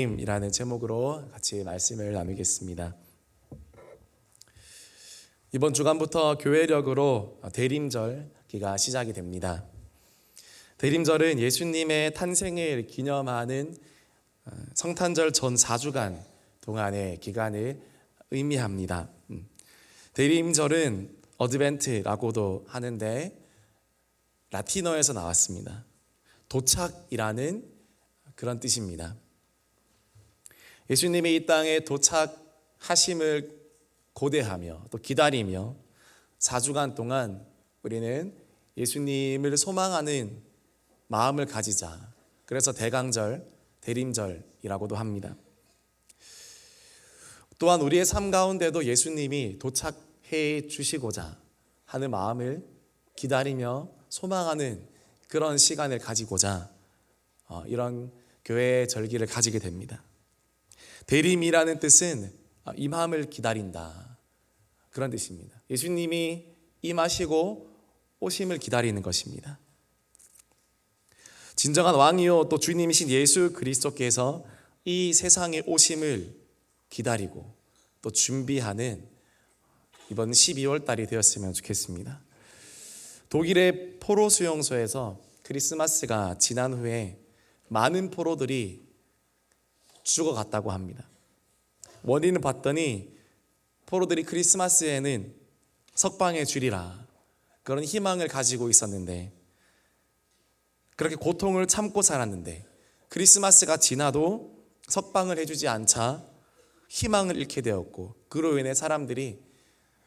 이라는 제목으로 같이 말씀을 나누겠습니다. 이번 주간부터 교회력으로 대림절기가 시작이 됩니다. 대림절은 예수님의 탄생을 기념하는 성탄절 전 4주간 동안의 기간을 의미합니다. 대림절은 어드벤트라고도 하는데 라틴어에서 나왔습니다. 도착이라는 그런 뜻입니다. 예수님이 이 땅에 도착하심을 고대하며 또 기다리며 4주간 동안 우리는 예수님을 소망하는 마음을 가지자. 그래서 대강절, 대림절이라고도 합니다. 또한 우리의 삶 가운데도 예수님이 도착해 주시고자 하는 마음을 기다리며 소망하는 그런 시간을 가지고자 이런 교회의 절기를 가지게 됩니다. 대림이라는 뜻은 임함을 기다린다, 그런 뜻입니다. 예수님이 임하시고 오심을 기다리는 것입니다. 진정한 왕이요 또 주님이신 예수 그리스도께서 이 세상에 오심을 기다리고 또 준비하는 이번 12월 달이 되었으면 좋겠습니다. 독일의 포로 수용소에서 크리스마스가 지난 후에 많은 포로들이 죽어갔다고 합니다. 원인을 봤더니 포로들이 크리스마스에는 석방해 주리라 그런 희망을 가지고 있었는데, 그렇게 고통을 참고 살았는데 크리스마스가 지나도 석방을 해주지 않자 희망을 잃게 되었고, 그로 인해 사람들이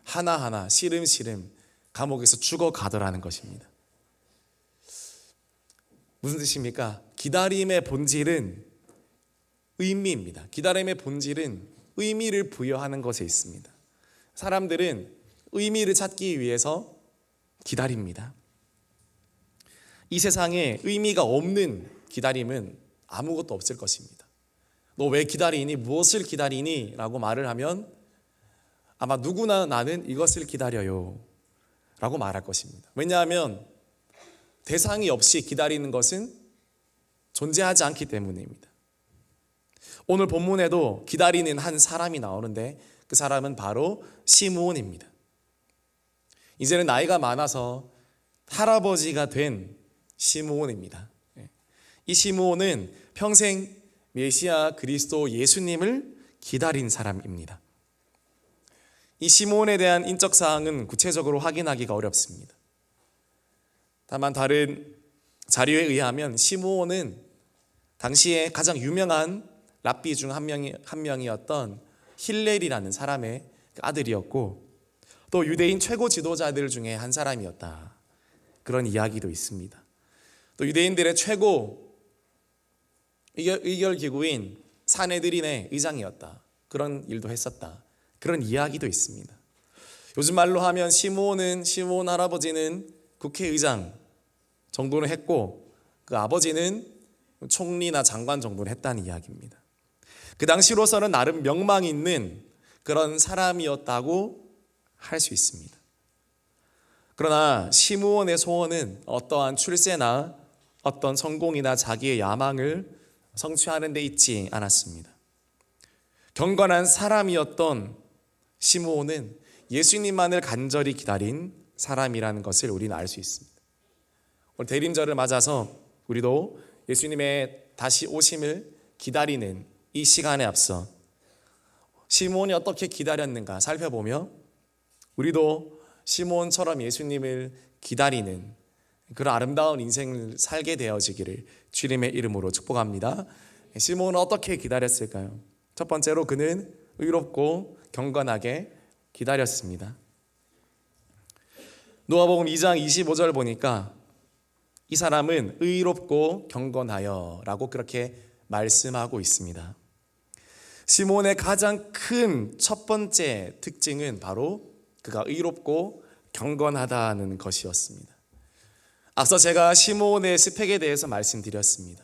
하나하나 시름시름 감옥에서 죽어가더라는 것입니다. 무슨 뜻입니까? 기다림의 본질은 의미입니다. 기다림의 본질은 의미를 부여하는 것에 있습니다. 사람들은 의미를 찾기 위해서 기다립니다. 이 세상에 의미가 없는 기다림은 아무것도 없을 것입니다. 너 왜 기다리니? 무엇을 기다리니? 라고 말을 하면 아마 누구나 나는 이것을 기다려요 라고 말할 것입니다. 왜냐하면 대상이 없이 기다리는 것은 존재하지 않기 때문입니다. 오늘 본문에도 기다리는 한 사람이 나오는데 그 사람은 바로 시므온입니다. 이제는 나이가 많아서 할아버지가 된 시므온입니다. 이 시므온은 평생 메시아 그리스도 예수님을 기다린 사람입니다. 이 시므온에 대한 인적 사항은 구체적으로 확인하기가 어렵습니다. 다만 다른 자료에 의하면 시므온은 당시에 가장 유명한 랍비 중 한 명이었던 힐렐이라는 사람의 아들이었고, 또 유대인 최고 지도자들 중에 한 사람이었다, 그런 이야기도 있습니다. 또 유대인들의 최고 의결기구인 산헤드린의 의장이었다, 그런 일도 했었다, 그런 이야기도 있습니다. 요즘 말로 하면 시므온 할아버지는 국회의장 정도는 했고 그 아버지는 총리나 장관 정도는 했다는 이야기입니다. 그 당시로서는 나름 명망 있는 그런 사람이었다고 할 수 있습니다. 그러나 시므온의 소원은 어떠한 출세나 어떤 성공이나 자기의 야망을 성취하는 데 있지 않았습니다. 경건한 사람이었던 시므온은 예수님만을 간절히 기다린 사람이라는 것을 우리는 알 수 있습니다. 오늘 대림절을 맞아서 우리도 예수님의 다시 오심을 기다리는 이 시간에 앞서 시므온이 어떻게 기다렸는가 살펴보며 우리도 시므온처럼 예수님을 기다리는 그런 아름다운 인생을 살게 되어지기를 주님의 이름으로 축복합니다. 시므온은 어떻게 기다렸을까요? 첫 번째로 그는 의롭고 경건하게 기다렸습니다. 누가복음 2장 25절 보니까 이 사람은 의롭고 경건하여 라고 그렇게 말씀하고 있습니다. 시므온의 가장 큰 첫 번째 특징은 바로 그가 의롭고 경건하다는 것이었습니다. 앞서 제가 시므온의 스펙에 대해서 말씀드렸습니다.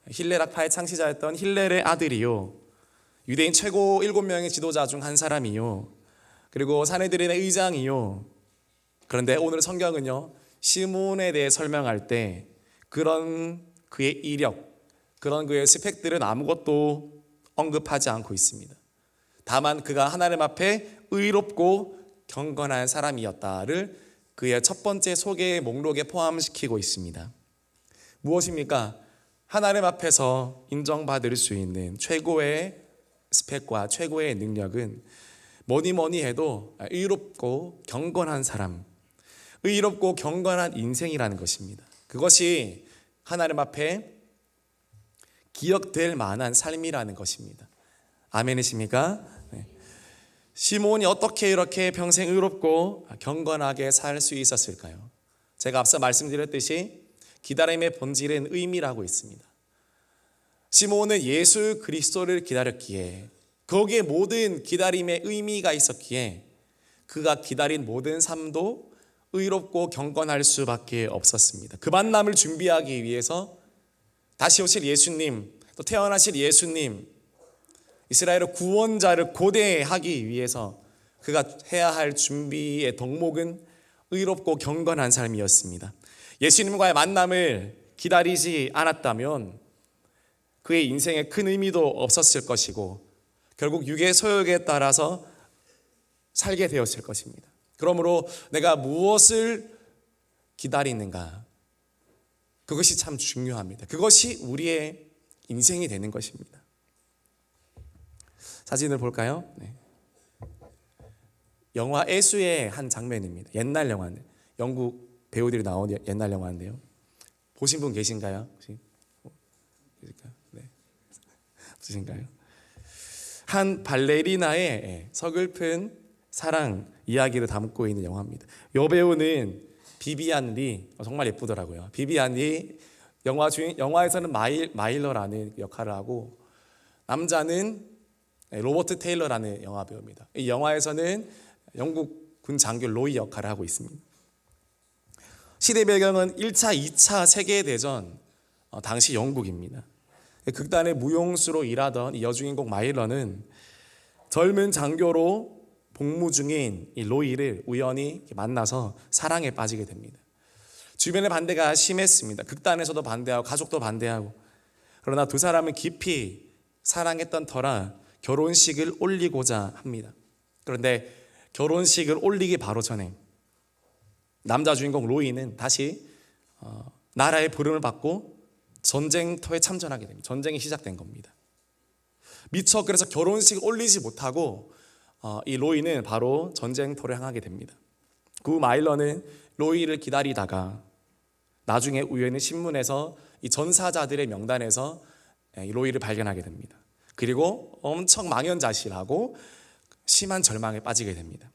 힐렐 학파의 창시자였던 힐렐의 아들이요, 유대인 최고 7명의 지도자 중 한 사람이요, 그리고 산헤드린의 의장이요. 그런데 오늘 성경은요, 시므온에 대해 설명할 때 그런 그의 이력, 그런 그의 스펙들은 아무것도 언급하지 않고 있습니다. 다만 그가 하나님 앞에 의롭고 경건한 사람이었다를 그의 첫 번째 소개의 목록에 포함시키고 있습니다. 무엇입니까? 하나님 앞에서 인정받을 수 있는 최고의 스펙과 최고의 능력은 뭐니 해도 의롭고 경건한 사람, 의롭고 경건한 인생이라는 것입니다. 그것이 하나님 앞에 기억될 만한 삶이라는 것입니다. 아멘이십니까? 네. 시몬이 어떻게 이렇게 평생 의롭고 경건하게 살 수 있었을까요? 제가 앞서 말씀드렸듯이 기다림의 본질은 의미라고 있습니다. 시몬은 예수 그리스도를 기다렸기에 거기에 모든 기다림의 의미가 있었기에 그가 기다린 모든 삶도 의롭고 경건할 수밖에 없었습니다. 그 만남을 준비하기 위해서 다시 오실 예수님, 또 태어나실 예수님, 이스라엘의 구원자를 고대하기 위해서 그가 해야 할 준비의 덕목은 의롭고 경건한 삶이었습니다. 예수님과의 만남을 기다리지 않았다면 그의 인생에 큰 의미도 없었을 것이고 결국 육의 소욕에 따라서 살게 되었을 것입니다. 그러므로 내가 무엇을 기다리는가, 그것이 참 중요합니다. 그것이 우리의 인생이 되는 것입니다. 사진을 볼까요? 네. 영화 애수의 한 장면입니다. 옛날 영화인데 영국 배우들이 나온 옛날 영화인데요. 보신 분 계신가요? 혹시? 네. 없으신가요? 한 발레리나의 서글픈 사랑 이야기를 담고 있는 영화입니다. 이 배우는 비비안 리, 정말 예쁘더라고요. 비비안 리 영화에서는 마일러라는 역할을 하고 남자는 로버트 테일러라는 영화 배우입니다. 이 영화에서는 영국 군 장교 로이 역할을 하고 있습니다. 시대 배경은 1차, 2차 세계대전 당시 영국입니다. 극단의 무용수로 일하던 이 여주인공 마일러는 젊은 장교로 복무 중인 이 로이를 우연히 만나서 사랑에 빠지게 됩니다. 주변의 반대가 심했습니다. 극단에서도 반대하고 가족도 반대하고. 그러나 두 사람은 깊이 사랑했던 터라 결혼식을 올리고자 합니다. 그런데 결혼식을 올리기 바로 전에 남자 주인공 로이는 다시 나라의 부름을 받고 전쟁터에 참전하게 됩니다. 전쟁이 시작된 겁니다. 미처 그래서 결혼식을 올리지 못하고 이 로이는 바로 전쟁터를 향하게 됩니다. 그 마일러는 로이를 기다리다가 나중에 우연히 신문에서 이 전사자들의 명단에서 이 로이를 발견하게 됩니다. 그리고 엄청 망연자실하고 심한 절망에 빠지게 됩니다.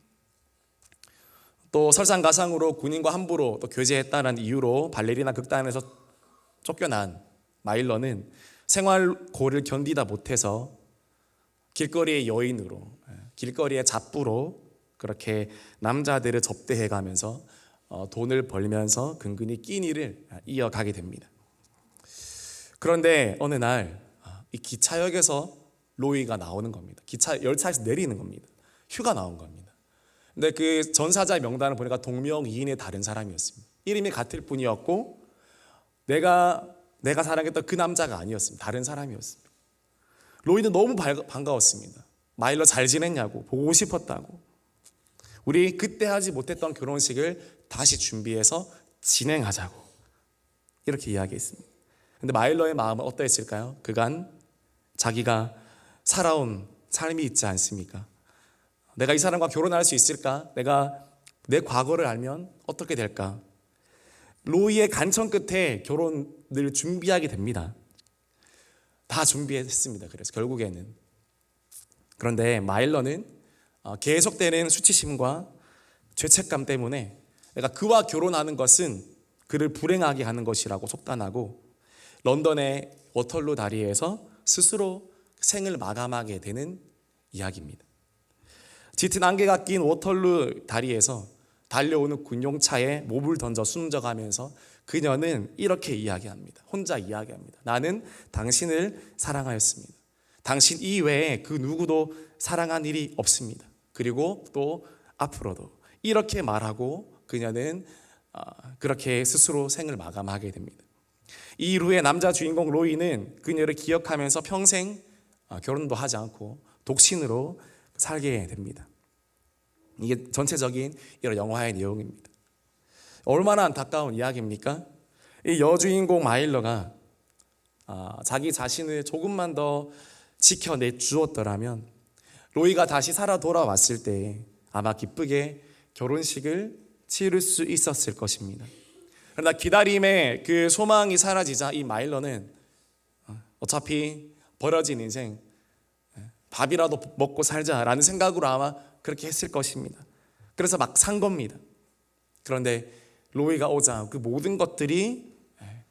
또 설상가상으로 군인과 함부로 또 교제했다는 이유로 발레리나 극단에서 쫓겨난 마일러는 생활고를 견디다 못해서 길거리의 여인으로, 길거리의 잡부로 그렇게 남자들을 접대해 가면서 돈을 벌면서 근근히 끼니를 이어가게 됩니다. 그런데 어느 날 이 기차역에서 로이가 나오는 겁니다. 열차에서 내리는 겁니다. 휴가 나온 겁니다. 근데 그 전사자의 명단을 보니까 동명이인의 다른 사람이었습니다. 이름이 같을 뿐이었고 내가 사랑했던 그 남자가 아니었습니다. 다른 사람이었습니다. 로이는 너무 반가웠습니다. 마일러 잘 지냈냐고, 보고 싶었다고. 우리 그때 하지 못했던 결혼식을 다시 준비해서 진행하자고 이렇게 이야기했습니다. 근데 마일러의 마음은 어떠했을까요? 그간 자기가 살아온 삶이 있지 않습니까? 내가 이 사람과 결혼할 수 있을까? 내가 내 과거를 알면 어떻게 될까? 로이의 간청 끝에 결혼을 준비하게 됩니다. 다 준비했습니다. 그래서 결국에는. 그런데 마일러는 계속되는 수치심과 죄책감 때문에 내가 그와 결혼하는 것은 그를 불행하게 하는 것이라고 속단하고 런던의 워털루 다리에서 스스로 생을 마감하게 되는 이야기입니다. 짙은 안개가 낀 워털루 다리에서 달려오는 군용차에 몹을 던져 숨져가면서 그녀는 이렇게 이야기합니다. 혼자 이야기합니다. 나는 당신을 사랑하였습니다. 당신 이외에 그 누구도 사랑한 일이 없습니다. 그리고 또 앞으로도 이렇게 말하고 그녀는 그렇게 스스로 생을 마감하게 됩니다. 이 이후에 남자 주인공 로이는 그녀를 기억하면서 평생 결혼도 하지 않고 독신으로 살게 됩니다. 이게 전체적인 이런 영화의 내용입니다. 얼마나 안타까운 이야기입니까? 이 여주인공 마일러가 자기 자신을 조금만 더 지켜내 주었더라면 로이가 다시 살아 돌아왔을 때 아마 기쁘게 결혼식을 치를 수 있었을 것입니다. 그러나 기다림의 그 소망이 사라지자 이 마일러는 어차피 버려진 인생 밥이라도 먹고 살자라는 생각으로 아마 그렇게 했을 것입니다. 그래서 막 산 겁니다. 그런데 로이가 오자 그 모든 것들이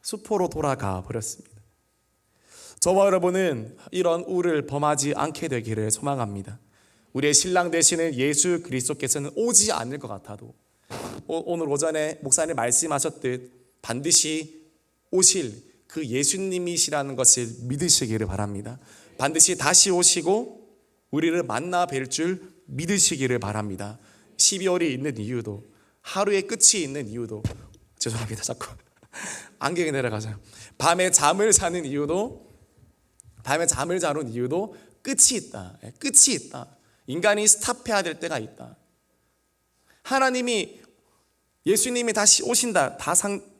수포로 돌아가 버렸습니다. 저와 여러분은 이런 우를 범하지 않게 되기를 소망합니다. 우리의 신랑 되시는 예수 그리스도께서는 오지 않을 것 같아도 오늘 오전에 목사님 말씀하셨듯 반드시 오실 그 예수님이시라는 것을 믿으시기를 바랍니다. 반드시 다시 오시고 우리를 만나 뵐 줄 믿으시기를 바랍니다. 12월이 있는 이유도, 하루의 끝이 있는 이유도, 죄송합니다 자꾸 안경이 내려가서요. 밤에 잠을 자는 이유도 끝이 있다. 끝이 있다. 인간이 스탑해야 될 때가 있다. 하나님이 예수님이 다시 오신다.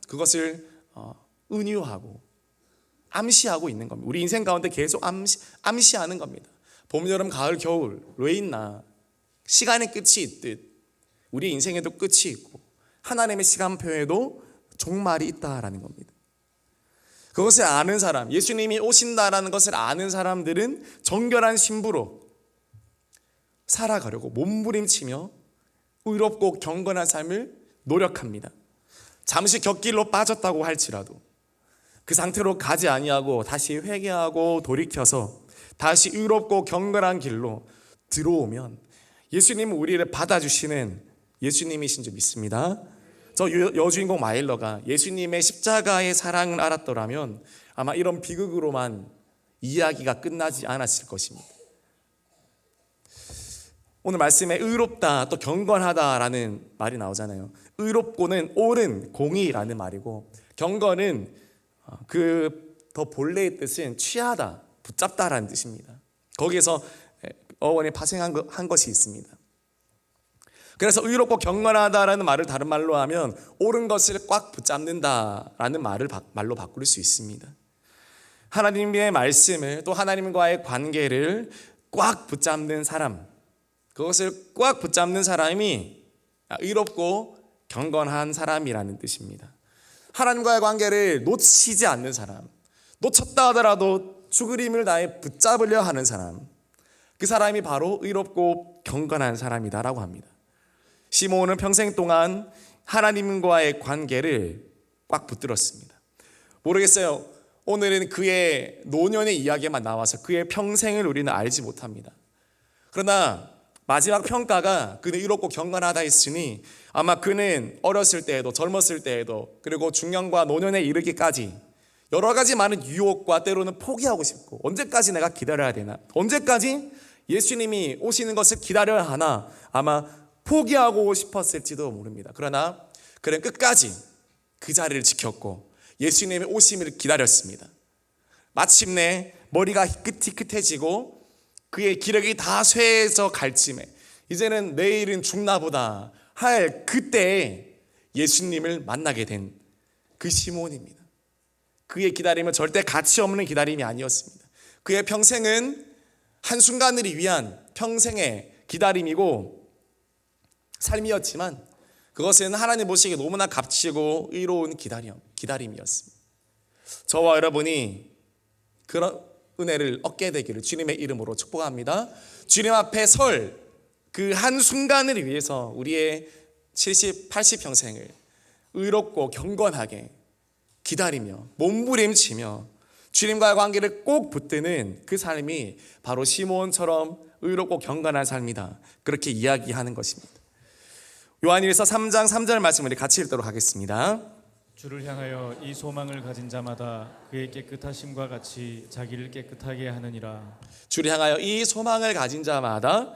그것을 은유하고 암시하고 있는 겁니다. 우리 인생 가운데 계속 암시하는 겁니다. 봄, 여름, 가을, 겨울 왜 있나? 시간의 끝이 있듯 우리 인생에도 끝이 있고 하나님의 시간표에도 종말이 있다라는 겁니다. 그것을 아는 사람, 예수님이 오신다라는 것을 아는 사람들은 정결한 신부로 살아가려고 몸부림치며 의롭고 경건한 삶을 노력합니다. 잠시 곁길로 빠졌다고 할지라도 그 상태로 가지 아니하고 다시 회개하고 돌이켜서 다시 의롭고 경건한 길로 들어오면 예수님은 우리를 받아주시는 예수님이신 줄 믿습니다. 저 여주인공 마일러가 예수님의 십자가의 사랑을 알았더라면 아마 이런 비극으로만 이야기가 끝나지 않았을 것입니다. 오늘 말씀에 의롭다 또 경건하다라는 말이 나오잖아요. 의롭고는 옳은 공의라는 말이고 경건은 그 더 본래의 뜻은 취하다, 붙잡다라는 뜻입니다. 거기에서 어원이 파생한 것이 있습니다. 그래서 의롭고 경건하다라는 말을 다른 말로 하면 옳은 것을 꽉 붙잡는다라는 말로 바꿀 수 있습니다. 하나님의 말씀을 또 하나님과의 관계를 꽉 붙잡는 사람, 그것을 꽉 붙잡는 사람이 의롭고 경건한 사람이라는 뜻입니다. 하나님과의 관계를 놓치지 않는 사람, 놓쳤다 하더라도 죽을 힘을 다해 붙잡으려 하는 사람, 그 사람이 바로 의롭고 경건한 사람이다라고 합니다. 시므온은 평생 동안 하나님과의 관계를 꽉 붙들었습니다. 모르겠어요. 오늘은 그의 노년의 이야기만 나와서 그의 평생을 우리는 알지 못합니다. 그러나 마지막 평가가 그는 의롭고 경건하다 했으니 아마 그는 어렸을 때에도 젊었을 때에도 그리고 중년과 노년에 이르기까지 여러 가지 많은 유혹과 때로는 포기하고 싶고 언제까지 내가 기다려야 되나, 언제까지 예수님이 오시는 것을 기다려야 하나 아마 포기하고 싶었을지도 모릅니다. 그러나 그는 끝까지 그 자리를 지켰고 예수님의 오심을 기다렸습니다. 마침내 머리가 희끗희끗해지고 그의 기력이 다 쇠해져 갈 쯤에 이제는 내일은 죽나보다 할 그때에 예수님을 만나게 된 그 시몬입니다. 그의 기다림은 절대 가치 없는 기다림이 아니었습니다. 그의 평생은 한순간을 위한 평생의 기다림이고 삶이었지만 그것은 하나님 보시기에 너무나 값지고 의로운 기다림이었습니다. 저와 여러분이 그런 은혜를 얻게 되기를 주님의 이름으로 축복합니다. 주님 앞에 설 그 한순간을 위해서 우리의 70, 80평생을 의롭고 경건하게 기다리며 몸부림치며 주님과의 관계를 꼭 붙드는 그 삶이 바로 시므온처럼 의롭고 경건한 삶이다, 그렇게 이야기하는 것입니다. 요한일서 3장 3절 말씀 우리 같이 읽도록 하겠습니다. 주를 향하여 이 소망을 가진 자마다 그의 깨끗하심과 같이 자기를 깨끗하게 하느니라. 주를 향하여 이 소망을 가진 자마다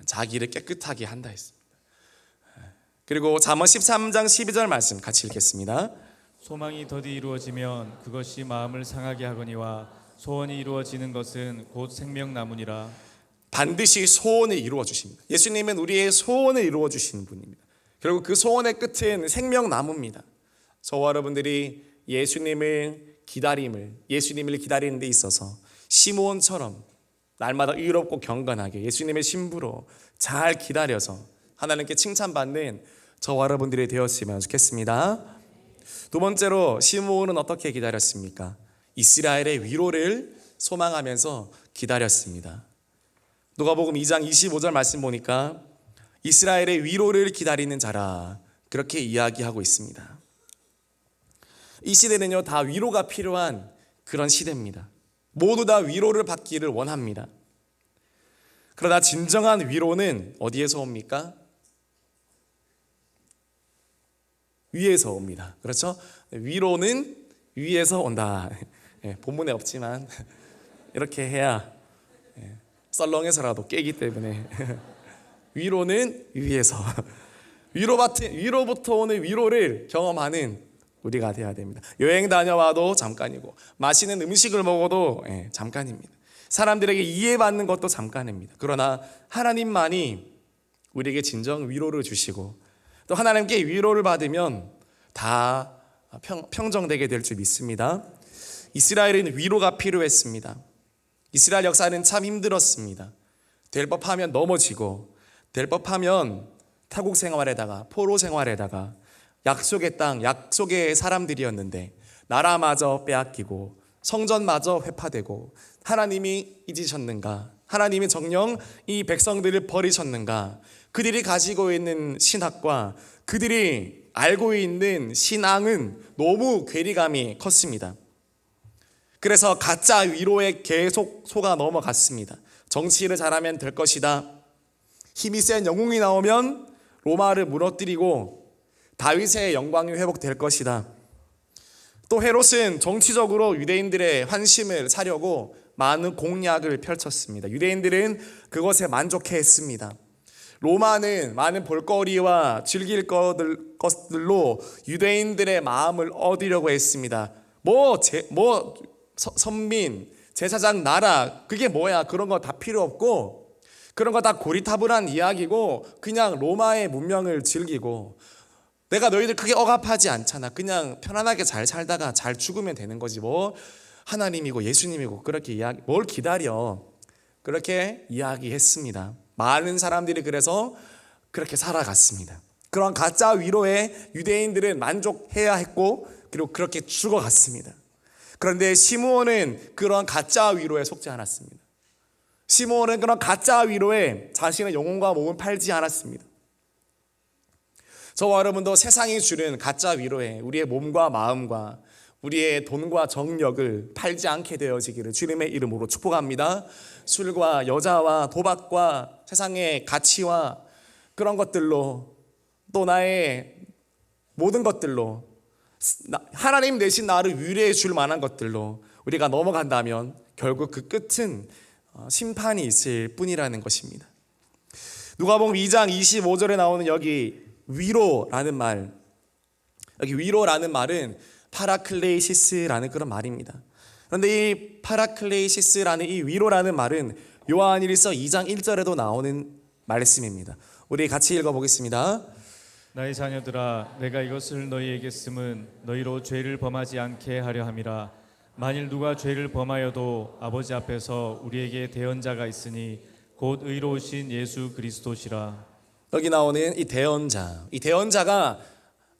자기를 깨끗하게 한다 했습니다. 그리고 잠언 13장 12절 말씀 같이 읽겠습니다. 소망이 더디 이루어지면 그것이 마음을 상하게 하거니와 소원이 이루어지는 것은 곧 생명나무니라. 반드시 소원을 이루어 주십니다. 예수님은 우리의 소원을 이루어 주시는 분입니다. 결국 그 소원의 끝은 생명나무입니다. 저와 여러분들이 예수님을 기다리는 데 있어서 시므온처럼 날마다 의롭고 경건하게 예수님의 신부로 잘 기다려서 하나님께 칭찬받는 저와 여러분들이 되었으면 좋겠습니다. 두 번째로 시므온은 어떻게 기다렸습니까? 이스라엘의 위로를 소망하면서 기다렸습니다. 누가복음 2장 25절 말씀 보니까 이스라엘의 위로를 기다리는 자라 그렇게 이야기하고 있습니다. 이 시대는요, 다 위로가 필요한 그런 시대입니다. 모두 다 위로를 받기를 원합니다. 그러나 진정한 위로는 어디에서 옵니까? 위에서 옵니다. 그렇죠? 위로는 위에서 온다. 본문에 없지만 이렇게 해야 썰렁해서라도 깨기 때문에 위로는 위에서 위로부터 오는 위로를 경험하는 우리가 되어야 됩니다. 여행 다녀와도 잠깐이고 맛있는 음식을 먹어도 잠깐입니다. 사람들에게 이해받는 것도 잠깐입니다. 그러나 하나님만이 우리에게 진정 위로를 주시고 또 하나님께 위로를 받으면 다 평정되게 될 줄 믿습니다. 이스라엘은 위로가 필요했습니다. 이스라엘 역사는 참 힘들었습니다. 될 법하면 넘어지고 될 법하면 타국 생활에다가 포로 생활에다가 약속의 땅, 약속의 사람들이었는데 나라마저 빼앗기고 성전마저 회파되고 하나님이 잊으셨는가? 하나님이 정녕 이 백성들을 버리셨는가? 그들이 가지고 있는 신학과 그들이 알고 있는 신앙은 너무 괴리감이 컸습니다. 그래서 가짜 위로에 계속 속아 넘어갔습니다. 정치를 잘하면 될 것이다. 힘이 센 영웅이 나오면 로마를 무너뜨리고 다윗의 영광이 회복될 것이다. 또 헤롯은 정치적으로 유대인들의 환심을 사려고 많은 공약을 펼쳤습니다. 유대인들은 그것에 만족해했습니다. 로마는 많은 볼거리와 즐길 것들로 유대인들의 마음을 얻으려고 했습니다. 선민, 제사장 나라 그게 뭐야? 그런 거 다 필요 없고 그런 거 다 고리타분한 이야기고 그냥 로마의 문명을 즐기고 내가 너희들 크게 억압하지 않잖아. 그냥 편안하게 잘 살다가 잘 죽으면 되는 거지. 뭐 하나님이고 예수님이고 그렇게 뭘 기다려. 그렇게 이야기했습니다. 많은 사람들이 그래서 그렇게 살아갔습니다. 그런 가짜 위로에 유대인들은 만족해야 했고 그리고 그렇게 죽어갔습니다. 그런데 시므온은 그런 가짜 위로에 속지 않았습니다. 시므온은 그런 가짜 위로에 자신의 영혼과 몸을 팔지 않았습니다. 저와 여러분도 세상이 주는 가짜 위로에 우리의 몸과 마음과 우리의 돈과 정력을 팔지 않게 되어지기를 주님의 이름으로 축복합니다. 술과 여자와 도박과 세상의 가치와 그런 것들로 또 나의 모든 것들로 하나님 대신 나를 위로해 줄 만한 것들로 우리가 넘어간다면 결국 그 끝은 심판이 있을 뿐이라는 것입니다. 누가복음 2장 25절에 나오는 여기 위로라는 말, 여기 위로라는 말은 파라클레이시스라는 그런 말입니다. 그런데 이 파라클레이시스라는 이 위로라는 말은 요한일서 2장 1절에도 나오는 말씀입니다. 우리 같이 읽어보겠습니다. 나의 자녀들아, 내가 이것을 너희에게 쓰면 너희로 죄를 범하지 않게 하려 함이라. 만일 누가 죄를 범하여도 아버지 앞에서 우리에게 대언자가 있으니 곧 의로우신 예수 그리스도시라. 여기 나오는 이 대언자가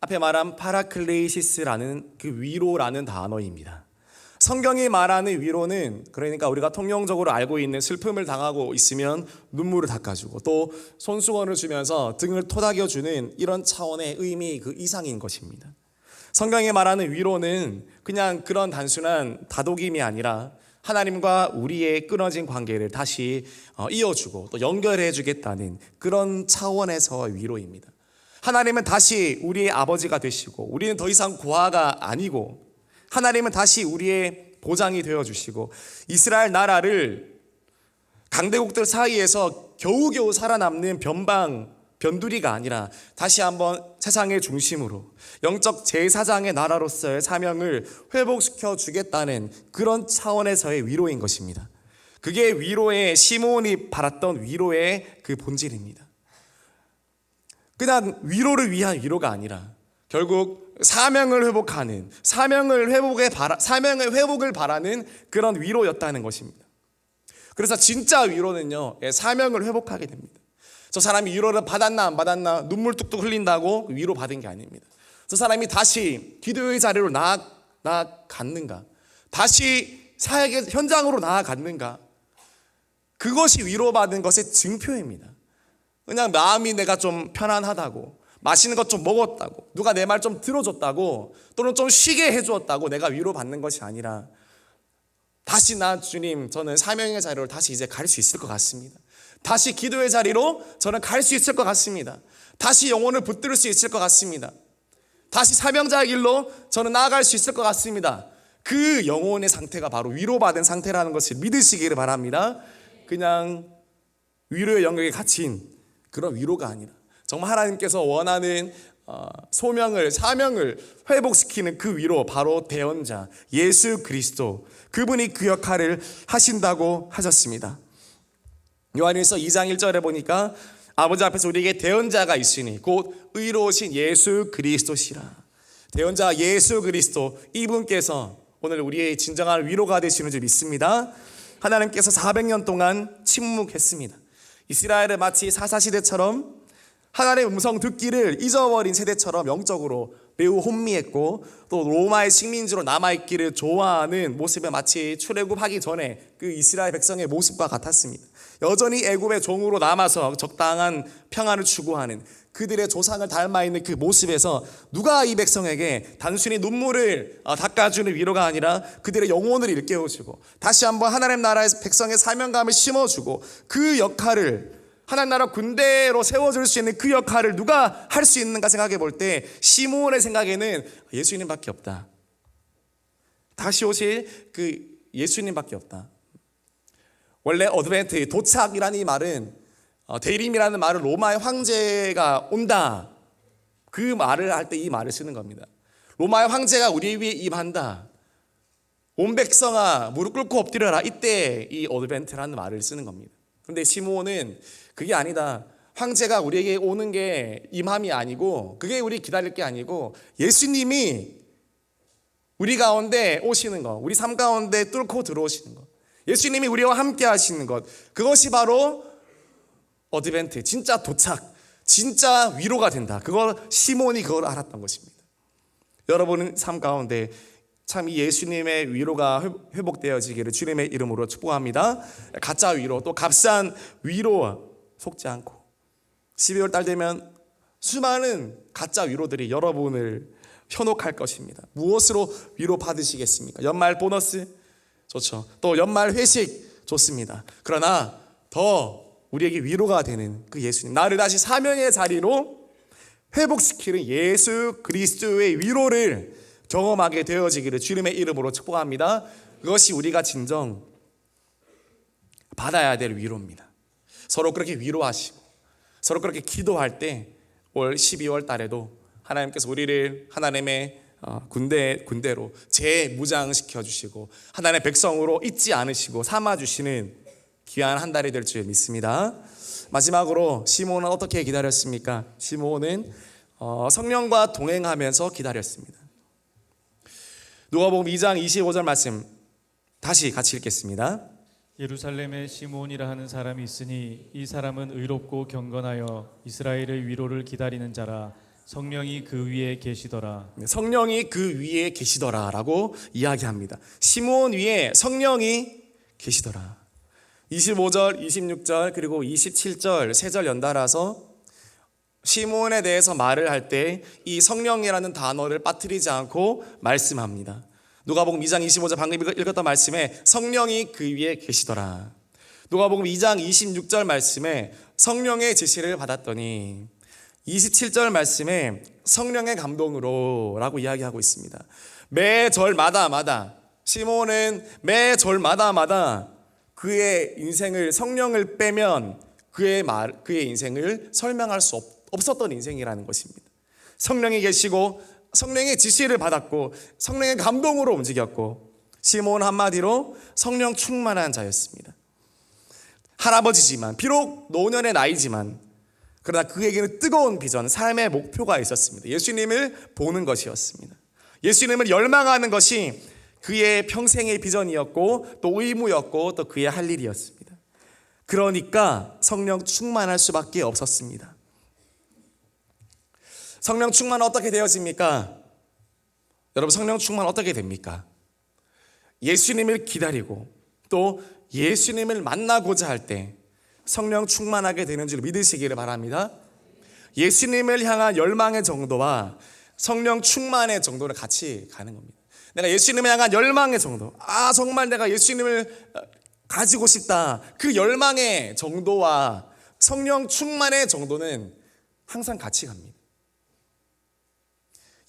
앞에 말한 파라클레이시스라는 그 위로라는 단어입니다. 성경이 말하는 위로는 그러니까 우리가 통용적으로 알고 있는 슬픔을 당하고 있으면 눈물을 닦아주고 또 손수건을 주면서 등을 토닥여주는 이런 차원의 의미 그 이상인 것입니다. 성경이 말하는 위로는 그냥 그런 단순한 다독임이 아니라 하나님과 우리의 끊어진 관계를 다시 이어주고 또 연결해 주겠다는 그런 차원에서 위로입니다. 하나님은 다시 우리의 아버지가 되시고 우리는 더 이상 고아가 아니고 하나님은 다시 우리의 보장이 되어주시고 이스라엘 나라를 강대국들 사이에서 겨우겨우 살아남는 변방 변두리가 아니라 다시 한번 세상의 중심으로 영적 제사장의 나라로서의 사명을 회복시켜 주겠다는 그런 차원에서의 위로인 것입니다. 그게 위로의 시몬이 바랐던 위로의 그 본질입니다. 그냥 위로를 위한 위로가 아니라 결국 사명을 회복하는 사명의 회복을 바라는 그런 위로였다는 것입니다. 그래서 진짜 위로는요, 사명을 회복하게 됩니다. 저 사람이 위로를 받았나 안 받았나 눈물 뚝뚝 흘린다고 위로 받은 게 아닙니다. 저 사람이 다시 기도의 자리로 나아갔는가, 다시 사역의 현장으로 나아갔는가, 그것이 위로받은 것의 증표입니다. 그냥 마음이 내가 좀 편안하다고, 맛있는 것 좀 먹었다고, 누가 내 말 좀 들어줬다고, 또는 좀 쉬게 해주었다고 내가 위로받는 것이 아니라 다시 나 주님, 저는 사명의 자리로 다시 이제 갈 수 있을 것 같습니다. 다시 기도의 자리로 저는 갈 수 있을 것 같습니다. 다시 영혼을 붙들 수 있을 것 같습니다. 다시 사명자의 길로 저는 나아갈 수 있을 것 같습니다. 그 영혼의 상태가 바로 위로받은 상태라는 것을 믿으시기를 바랍니다. 그냥 위로의 영역에 갇힌 그런 위로가 아니라 정말 하나님께서 원하는 소명을, 사명을 회복시키는 그 위로, 바로 대언자 예수 그리스도, 그분이 그 역할을 하신다고 하셨습니다. 요한일서 2장 1절에 보니까 아버지 앞에서 우리에게 대언자가 있으니 곧 의로우신 예수 그리스도시라. 대언자 예수 그리스도, 이분께서 오늘 우리의 진정한 위로가 되시는 줄 믿습니다. 하나님께서 400년 동안 침묵했습니다. 이스라엘은 마치 사사시대처럼 하나님의 음성 듣기를 잊어버린 세대처럼 영적으로 매우 혼미했고, 또 로마의 식민지로 남아있기를 좋아하는 모습에 마치 출애굽하기 전에 그 이스라엘 백성의 모습과 같았습니다. 여전히 애굽의 종으로 남아서 적당한 평안을 추구하는 그들의 조상을 닮아있는 그 모습에서 누가 이 백성에게 단순히 눈물을 닦아주는 위로가 아니라 그들의 영혼을 일깨워주고 다시 한번 하나님 나라의 백성의 사명감을 심어주고 그 역할을, 하나님 나라 군대로 세워줄 수 있는 그 역할을 누가 할 수 있는가 생각해 볼 때 시몬의 생각에는 예수님밖에 없다. 다시 오실 그 예수님밖에 없다. 원래 어드벤트, 도착이라는 이 말은, 대림이라는 말은 로마의 황제가 온다, 그 말을 할 때 이 말을 쓰는 겁니다. 로마의 황제가 우리 위에 임한다, 온 백성아 무릎 꿇고 엎드려라, 이때 이 어드벤트라는 말을 쓰는 겁니다. 그런데 시몬은 그게 아니다, 황제가 우리에게 오는 게 임함이 아니고, 그게 우리 기다릴 게 아니고, 예수님이 우리 가운데 오시는 것, 우리 삶 가운데 뚫고 들어오시는 것, 예수님이 우리와 함께 하시는 것, 그것이 바로 어드벤트, 진짜 도착, 진짜 위로가 된다. 시몬이 그걸 알았던 것입니다. 여러분은 삶 가운데 참 이 예수님의 위로가 회복되어지기를 주님의 이름으로 축복합니다. 가짜 위로, 또 값싼 위로 속지 않고 12월 달 되면 수많은 가짜 위로들이 여러분을 현혹할 것입니다. 무엇으로 위로 받으시겠습니까? 연말 보너스 좋죠. 또 연말 회식 좋습니다. 그러나 더 우리에게 위로가 되는 그 예수님, 나를 다시 사명의 자리로 회복시키는 예수 그리스도의 위로를 경험하게 되어지기를 주님의 이름으로 축복합니다. 그것이 우리가 진정 받아야 될 위로입니다. 서로 그렇게 위로하시고 서로 그렇게 기도할 때 올 12월 달에도 하나님께서 우리를 하나님의 군대로 재무장시켜 주시고 하나님의 백성으로 잊지 않으시고 삼아 주시는 귀한 한 달이 될 줄 믿습니다. 마지막으로 시몬은 어떻게 기다렸습니까? 시몬은 성령과 동행하면서 기다렸습니다. 누가복음 2장 25절 말씀 다시 같이 읽겠습니다. 예루살렘에 시몬이라 하는 사람이 있으니 이 사람은 의롭고 경건하여 이스라엘의 위로를 기다리는 자라. 성령이 그 위에 계시더라. 성령이 그 위에 계시더라라고 이야기합니다. 시몬 위에 성령이 계시더라. 25절, 26절 그리고 27절 세 절 연달아서 시몬에 대해서 말을 할 때 이 성령이라는 단어를 빠뜨리지 않고 말씀합니다. 누가복음 2장 25절 방금 읽었던 말씀에 성령이 그 위에 계시더라. 누가복음 2장 26절 말씀에 성령의 지시를 받았더니 27절 말씀에 성령의 감동으로 라고 이야기하고 있습니다. 매 절마다 시몬은 매 절마다 그의 인생을 성령을 빼면 그의 인생을 설명할 수 없었던 인생이라는 것입니다. 성령이 계시고 성령의 지시를 받았고 성령의 감동으로 움직였고 시몬 한마디로 성령 충만한 자였습니다. 할아버지지만 비록 노년의 나이지만 그러나 그에게는 뜨거운 비전, 삶의 목표가 있었습니다. 예수님을 보는 것이었습니다. 예수님을 열망하는 것이 그의 평생의 비전이었고 또 의무였고 또 그의 할 일이었습니다. 그러니까 성령 충만할 수밖에 없었습니다. 성령 충만 어떻게 되어집니까? 여러분, 성령 충만 어떻게 됩니까? 예수님을 기다리고 또 예수님을 만나고자 할 때 성령 충만하게 되는 줄 믿으시기를 바랍니다. 예수님을 향한 열망의 정도와 성령 충만의 정도를 같이 가는 겁니다. 내가 예수님을 향한 열망의 정도, 정말 내가 예수님을 가지고 싶다, 그 열망의 정도와 성령 충만의 정도는 항상 같이 갑니다.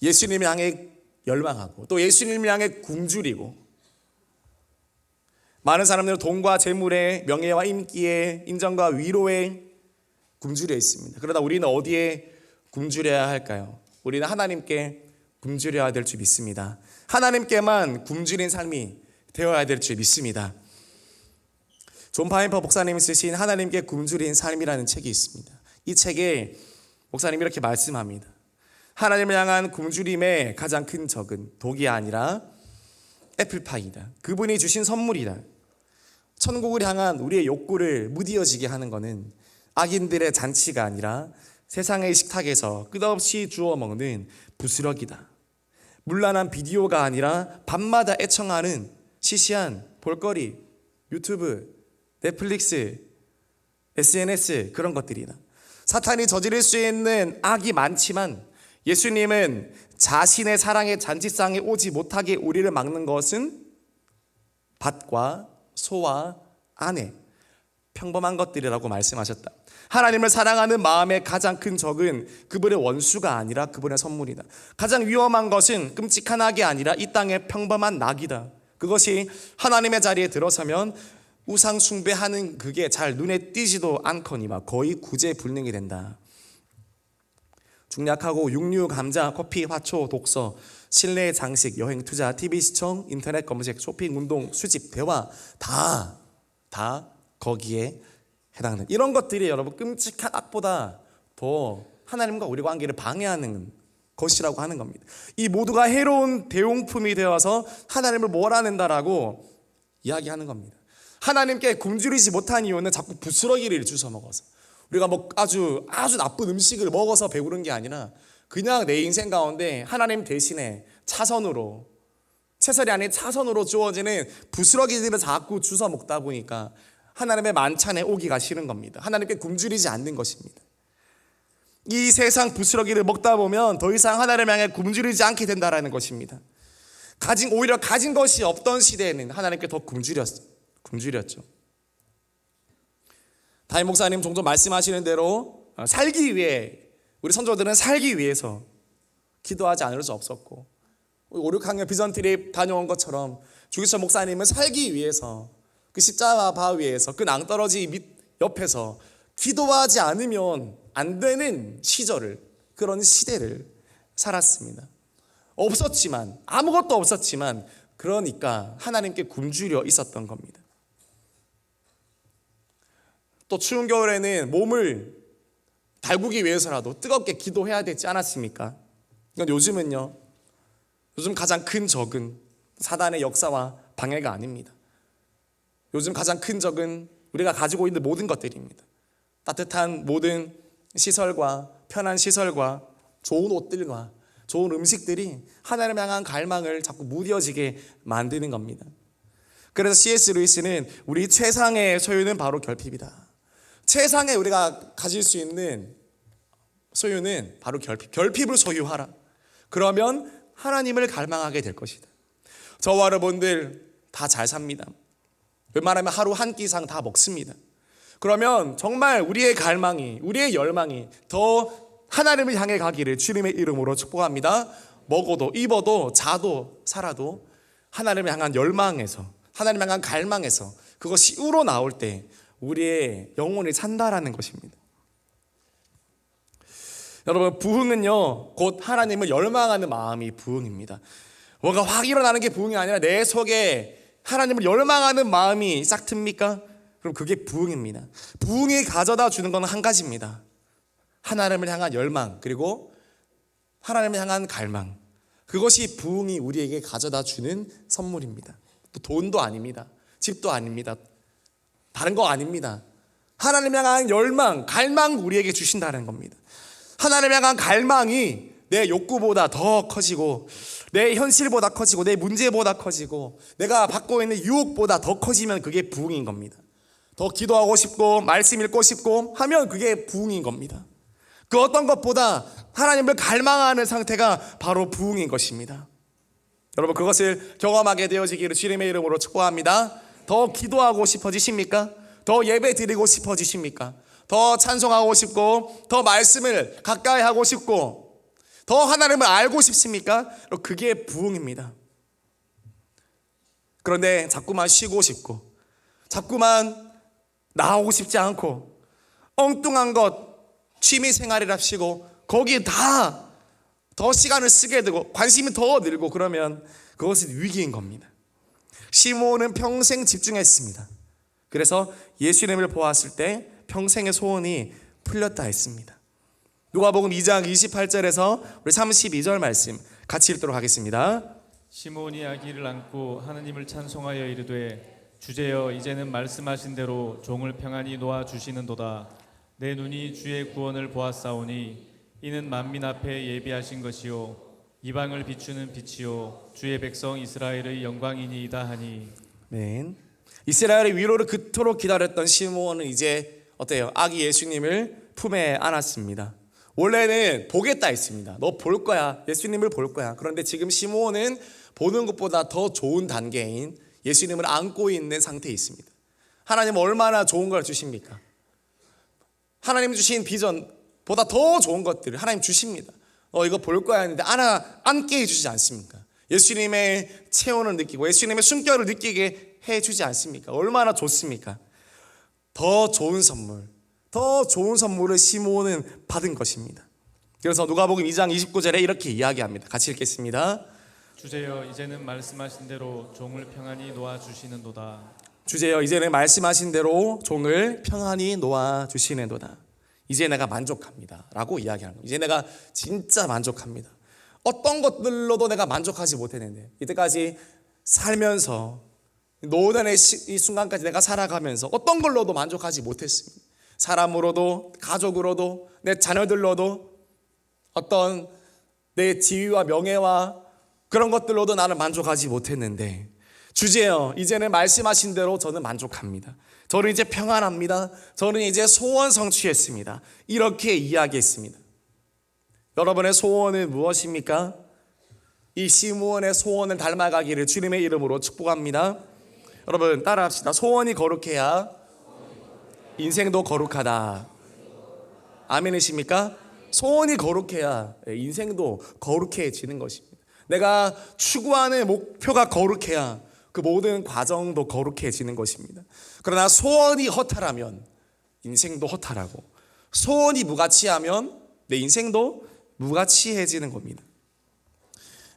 예수님을 향해 열망하고 또 예수님을 향해 굶주리고, 많은 사람들은 돈과 재물에, 명예와 인기에, 인정과 위로에 굶주려 있습니다. 그러다 우리는 어디에 굶주려야 할까요? 우리는 하나님께 굶주려야 될 줄 믿습니다. 하나님께만 굶주린 삶이 되어야 될 줄 믿습니다. 존 파인퍼 목사님이 쓰신 하나님께 굶주린 삶이라는 책이 있습니다. 이 책에 목사님이 이렇게 말씀합니다. 하나님을 향한 굶주림의 가장 큰 적은 독이 아니라 애플파이다. 그분이 주신 선물이다. 천국을 향한 우리의 욕구를 무디어지게 하는 것은 악인들의 잔치가 아니라 세상의 식탁에서 끝없이 주워 먹는 부스러기다. 문란한 비디오가 아니라 밤마다 애청하는 시시한 볼거리, 유튜브, 넷플릭스, SNS, 그런 것들이다. 사탄이 저지를 수 있는 악이 많지만 예수님은 자신의 사랑의 잔치상에 오지 못하게 우리를 막는 것은 밭과 소와 아내, 평범한 것들이라고 말씀하셨다. 하나님을 사랑하는 마음의 가장 큰 적은 그분의 원수가 아니라 그분의 선물이다. 가장 위험한 것은 끔찍한 악이 아니라 이 땅의 평범한 낙이다. 그것이 하나님의 자리에 들어서면 우상 숭배하는 그게 잘 눈에 띄지도 않거니와 거의 구제불능이 된다. 중략하고 육류, 감자, 커피, 화초, 독서, 실내 장식, 여행, 투자, TV 시청, 인터넷 검색, 쇼핑, 운동, 수집, 대화 다 거기에 해당되는 이런 것들이 여러분 끔찍한 악보다 더 하나님과 우리 관계를 방해하는 것이라고 하는 겁니다. 이 모두가 해로운 대용품이 되어서 하나님을 몰아낸다라고 이야기하는 겁니다. 하나님께 굶주리지 못한 이유는 자꾸 부스러기를 주워 먹어서, 우리가 아주 나쁜 음식을 먹어서 배부른 게 아니라 그냥 내 인생 가운데 하나님 대신에 채설이 아닌 차선으로 주어지는 부스러기들을 자꾸 주워 먹다 보니까 하나님의 만찬에 오기가 싫은 겁니다. 하나님께 굶주리지 않는 것입니다. 이 세상 부스러기를 먹다 보면 더 이상 하나님을 향해 굶주리지 않게 된다는 것입니다. 오히려 가진 것이 없던 시대에는 하나님께 더 굶주렸죠. 담임 목사님 종종 말씀하시는 대로 살기 위해, 우리 선조들은 살기 위해서 기도하지 않을 수 없었고, 5, 6학년 비전 트립 다녀온 것처럼 주기철 목사님은 살기 위해서 그 십자가 바위에서 그 낭떠러지 옆에서 기도하지 않으면 안 되는 그런 시대를 살았습니다. 아무것도 없었지만 그러니까 하나님께 굶주려 있었던 겁니다. 또 추운 겨울에는 몸을 달구기 위해서라도 뜨겁게 기도해야 되지 않았습니까? 이건 요즘 가장 큰 적은 사단의 역사와 방해가 아닙니다. 요즘 가장 큰 적은 우리가 가지고 있는 모든 것들입니다. 따뜻한 모든 시설과 편한 시설과 좋은 옷들과 좋은 음식들이 하나님을 향한 갈망을 자꾸 무뎌지게 만드는 겁니다. 그래서 C.S. 루이스는 우리 최상의 소유는 바로 결핍이다. 최상의 우리가 가질 수 있는 소유는 바로 결핍을 소유하라. 그러면 하나님을 갈망하게 될 것이다. 저와 여러분들 다 잘 삽니다. 웬만하면 하루 한 끼 이상 다 먹습니다. 그러면 정말 우리의 갈망이, 우리의 열망이 더 하나님을 향해 가기를 주님의 이름으로 축복합니다. 먹어도 입어도 자도 살아도 하나님을 향한 열망에서, 하나님을 향한 갈망에서 그것이 우러나올 때 우리의 영혼을 산다라는 것입니다. 여러분, 부흥은요 곧 하나님을 열망하는 마음이 부흥입니다. 뭐가 확 일어나는 게 부흥이 아니라 내 속에 하나님을 열망하는 마음이 싹 틉니까? 그럼 그게 부흥입니다. 부흥이 가져다 주는 건 한 가지입니다. 하나님을 향한 열망, 그리고 하나님을 향한 갈망. 그것이 부흥이 우리에게 가져다 주는 선물입니다. 또 돈도 아닙니다. 집도 아닙니다. 다른 거 아닙니다. 하나님을 향한 열망, 갈망 우리에게 주신다는 겁니다. 하나님을 향한 갈망이 내 욕구보다 더 커지고, 내 현실보다 커지고, 내 문제보다 커지고, 내가 받고 있는 유혹보다 더 커지면 그게 부흥인 겁니다. 더 기도하고 싶고 말씀 읽고 싶고 하면 그게 부흥인 겁니다. 그 어떤 것보다 하나님을 갈망하는 상태가 바로 부흥인 것입니다. 여러분, 그것을 경험하게 되어지기를 주님의 이름으로 축복합니다. 더 기도하고 싶어지십니까? 더 예배 드리고 싶어지십니까? 더 찬송하고 싶고, 더 말씀을 가까이 하고 싶고, 더 하나님을 알고 싶습니까? 그게 부흥입니다. 그런데 자꾸만 쉬고 싶고, 자꾸만 나오고 싶지 않고, 엉뚱한 것 취미 생활이랍시고 거기에 다 더 시간을 쓰게 되고 관심이 더 늘고, 그러면 그것은 위기인 겁니다. 시므온은 평생 집중했습니다. 그래서 예수님을 보았을 때 평생의 소원이 풀렸다 했습니다. 누가복음 2장 28절에서 우리 32절 말씀 같이 읽도록 하겠습니다. 시므온이 아기를 안고 하나님을 찬송하여 이르되 주제여 이제는 말씀하신 대로 종을 평안히 놓아 주시는도다. 내 눈이 주의 구원을 보았사오니 이는 만민 앞에 예비하신 것이요 이방을 비추는 빛이요 주의 백성 이스라엘의 영광이니이다 하니. 아멘. 이스라엘의 위로를 그토록 기다렸던 시므온은 이제 어때요? 아기 예수님을 품에 안았습니다. 원래는 보겠다 했습니다. 너 볼 거야. 예수님을 볼 거야. 그런데 지금 시므온은 보는 것보다 더 좋은 단계인 예수님을 안고 있는 상태에 있습니다. 하나님은 얼마나 좋은 걸 주십니까? 하나님 주신 비전보다 더 좋은 것들을 하나님 주십니다. 이거 볼 거야 했는데 안게 해주지 않습니까? 예수님의 체온을 느끼고 예수님의 숨결을 느끼게 해주지 않습니까? 얼마나 좋습니까? 더 좋은 선물을 시므온은 받은 것입니다. 그래서 누가복음 2장 29절에 이렇게 이야기합니다. 같이 읽겠습니다. 주제여 이제는 말씀하신 대로 종을 평안히 놓아 주시는도다. 주제여 이제는 말씀하신 대로 종을 평안히 놓아 주시는도다. 이제 내가 만족합니다 라고 이야기하는 거예요. 이제 내가 진짜 만족합니다. 어떤 것들로도 내가 만족하지 못했는데, 이때까지 살면서 노년의 이 순간까지 내가 살아가면서 어떤 걸로도 만족하지 못했습니다. 사람으로도, 가족으로도, 내 자녀들로도, 어떤 내 지위와 명예와 그런 것들로도 나는 만족하지 못했는데, 주제여 이제는 말씀하신 대로 저는 만족합니다. 저는 이제 평안합니다. 저는 이제 소원 성취했습니다. 이렇게 이야기했습니다. 여러분의 소원은 무엇입니까? 이 시므온의 소원을 닮아가기를 주님의 이름으로 축복합니다. 여러분 따라합시다. 소원이 거룩해야 인생도 거룩하다. 아멘이십니까? 소원이 거룩해야 인생도 거룩해지는 것입니다. 내가 추구하는 목표가 거룩해야 그 모든 과정도 거룩해지는 것입니다. 그러나 소원이 허탈하면 인생도 허탈하고, 소원이 무가치하면 내 인생도 무가치해지는 겁니다.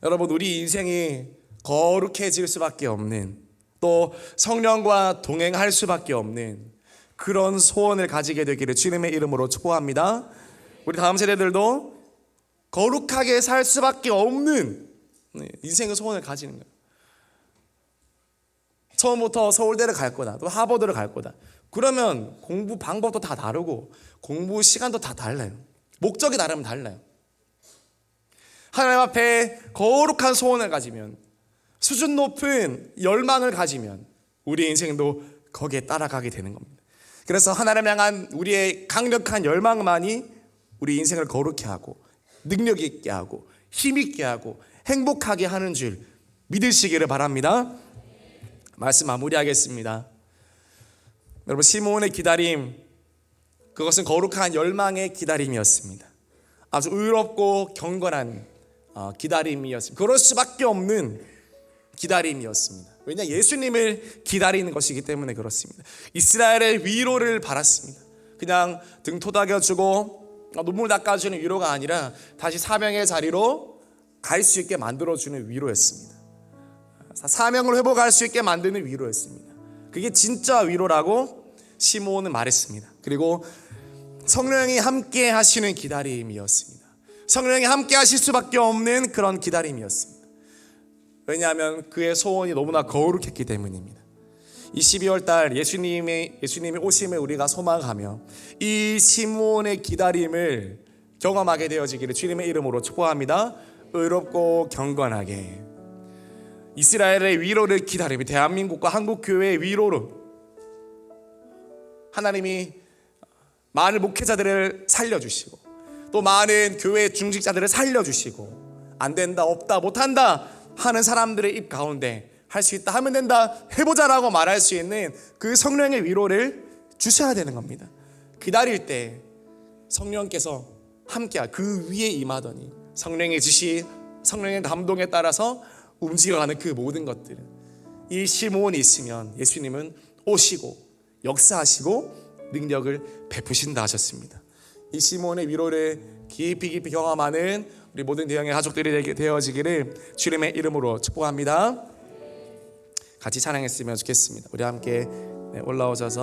여러분, 우리 인생이 거룩해질 수밖에 없는, 또 성령과 동행할 수밖에 없는 그런 소원을 가지게 되기를 주님의 이름으로 축복합니다. 우리 다음 세대들도 거룩하게 살 수밖에 없는 인생의 소원을 가지는 거예요. 처음부터 서울대를 갈 거다, 또 하버드를 갈 거다. 그러면 공부 방법도 다 다르고 공부 시간도 다 달라요. 목적이 다르면 달라요. 하나님 앞에 거룩한 소원을 가지면, 수준 높은 열망을 가지면 우리 인생도 거기에 따라가게 되는 겁니다. 그래서 하나님 향한 우리의 강력한 열망만이 우리 인생을 거룩해 하고 능력 있게 하고 힘 있게 하고 행복하게 하는 줄 믿으시기를 바랍니다. 말씀 마무리하겠습니다. 여러분, 시므온의 기다림, 그것은 거룩한 열망의 기다림이었습니다. 아주 의롭고 경건한 기다림이었습니다. 그럴 수밖에 없는 기다림이었습니다. 왜냐, 예수님을 기다리는 것이기 때문에 그렇습니다. 이스라엘의 위로를 받았습니다. 그냥 등 토닥여주고 눈물 닦아주는 위로가 아니라 다시 사명의 자리로 갈 수 있게 만들어주는 위로였습니다. 사명을 회복할 수 있게 만드는 위로였습니다. 그게 진짜 위로라고 시므온은 말했습니다. 그리고 성령이 함께 하시는 기다림이었습니다. 성령이 함께 하실 수밖에 없는 그런 기다림이었습니다. 왜냐하면 그의 소원이 너무나 거룩했기 때문입니다. 이 12월 달 예수님의 오심을 우리가 소망하며 이 시므온의 기다림을 경험하게 되어지기를 주님의 이름으로 축복합니다. 의롭고 경건하게 이스라엘의 위로를 기다리며 대한민국과 한국교회의 위로로 하나님이 많은 목회자들을 살려주시고 또 많은 교회 중직자들을 살려주시고 안 된다, 없다, 못한다 하는 사람들의 입 가운데 할 수 있다, 하면 된다, 해보자라고 말할 수 있는 그 성령의 위로를 주셔야 되는 겁니다. 기다릴 때 성령께서 함께 그 위에 임하더니 성령의 지시, 성령의 감동에 따라서 움직여가는 그 모든 것들은 이 시므온이 있으면 예수님은 오시고 역사하시고 능력을 베푸신다 하셨습니다. 이 시므온의 위로를 깊이 경험하는 우리 모든 대형의 가족들이 되어지기를 주님의 이름으로 축복합니다. 같이 찬양했으면 좋겠습니다. 우리 함께 올라오셔서